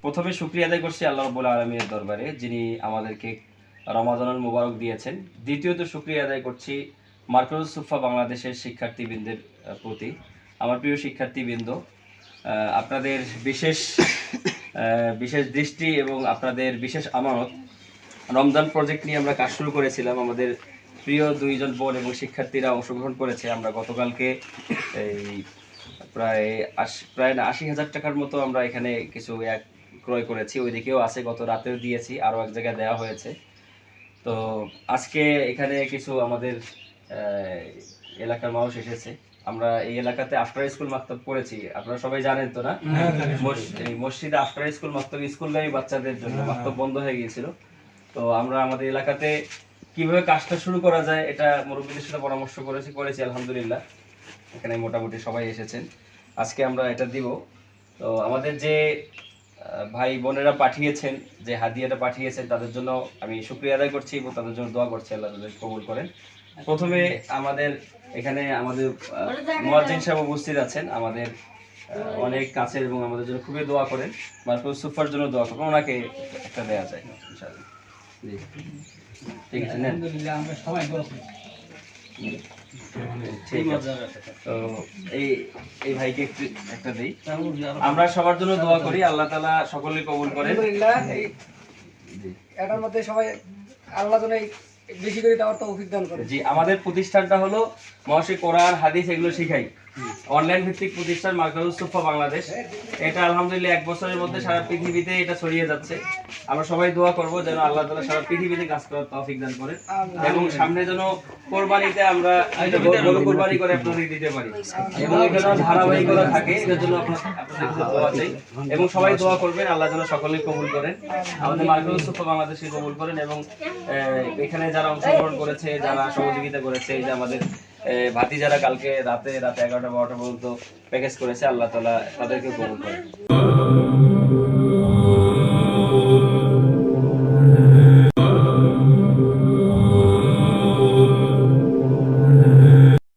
প্রথমে শুকরিয়া আদায় করছি আল্লাহ রাব্বুল আলামিনের দরবারে, যিনি আমাদেরকে রমাদানুল মুবারক দিয়েছেন। দ্বিতীয়ত শুকরিয়া আদায় করছি মার্কাজুস সুফা বাংলাদেশের শিক্ষার্থীবৃন্দের প্রতি। আমার প্রিয় শিক্ষার্থীবৃন্দ, আপনাদের বিশেষ দৃষ্টি এবং আপনাদের বিশেষ আমানত, রমজান প্রজেক্ট নিয়ে আমরা কাজ শুরু করেছিলাম। আমাদের প্রিয় 2জন বোন এবং শিক্ষার্থীরা অংশগ্রহণ করেছে। আমরা গতকালকে এই প্রায় 80,000 টাকার মতো আমরা এখানে কিছু ক্রয় করেছি। ওইদিকেও আছে, গত রাতেও দিয়েছি, আরও এক জায়গায় দেওয়া হয়েছে। তো আজকে এখানে কিছু আমাদের এলাকার মানুষ এসেছে। আমরা এই এলাকাতে আফটার স্কুল মাক্তব করেছি, আপনারা সবাই জানেন তো না? এই মসজিদে আফটার স্কুল মাক্তব, স্কুলগামী বাচ্চাদের জন্য মাক্তব বন্ধ হয়ে গিয়েছিল। তো আমরা আমাদের এলাকাতে কিভাবে কাজটা শুরু করা যায় এটা মুরব্বীদের সাথে পরামর্শ করেছি আলহামদুলিল্লাহ। এখানে মোটামুটি সবাই এসেছেন। আজকে আমরা এটা দিব। তো আমাদের যে ভাই বোনেরা পাঠিয়েছেন, যে হাদিয়াটা পাঠিয়েছেন, তাদের জন্য আমি শুকরিয়া আদায় করছি এবং তাদের জন্য দোয়া করছি আল্লাহ তাদের কবুল করেন। প্রথমে আমাদের এখানে আমাদের মুয়াজ্জিন সাহেব উপস্থিত আছেন, আমাদের অনেক কাছের এবং আমাদের জন্য খুবই দোয়া করেন। মার্কাজুস সুফার জন্য দোয়া করবেন, ওনাকে একটা দেওয়া যায় ইনশাআল্লাহ। জি ঠিক আছে, আলহামদুলিল্লাহ আমরা সবাই দোয়া করি। ঠিক আছে, তো এই ভাইকে একটা দেই। আমরা সবার জন্য দোয়া করি, আল্লাহ তাআলা সকলেই কবুল করেন। আলহামদুলিল্লাহ এটার মধ্যে সবাই আল্লাহ যেন বেশি করে দেওয়ার তৌফিক দান করে। জি, আমাদের প্রতিষ্ঠানটা হলো মহাশয় কোরআন হাদিস এগুলো শিখাই, অনলাইন ভিত্তিক প্রতিষ্ঠান মার্কাজুস সুফা বাংলাদেশ। এটা আলহামদুলিল্লাহ 1 বছরের মধ্যে সারা পৃথিবীতে এটা ছড়িয়ে যাচ্ছে। আমরা সবাই দোয়া করব যেন আল্লাহ তাআলা সারা পৃথিবীতে কাজ করার তৌফিক দান করেন এবং সামনে যেন কোরবানিতে আমরা বড় কোরবানি করে আপনাদের দিতে পারি এবং এটা যেন ধারাবাহিকতা থাকে। এর জন্য আপনাদের দোয়া চাই এবং সবাই দোয়া করবেন, আল্লাহ যেন সকলেই কবুল করেন, আমাদের মার্কাজুস সুফা বাংলাদেশকে কবুল করেন এবং এখানে যারা অংশগ্রহণ করেছে, যারা সহযোগিতা করেছে, এই যে আমাদের ভাতি যারা কালকে রাতে 11টা 12টা পর্যন্ত প্যাকেজ করেছে, আল্লাহ তাআলা তাদেরকে কবুল করেন।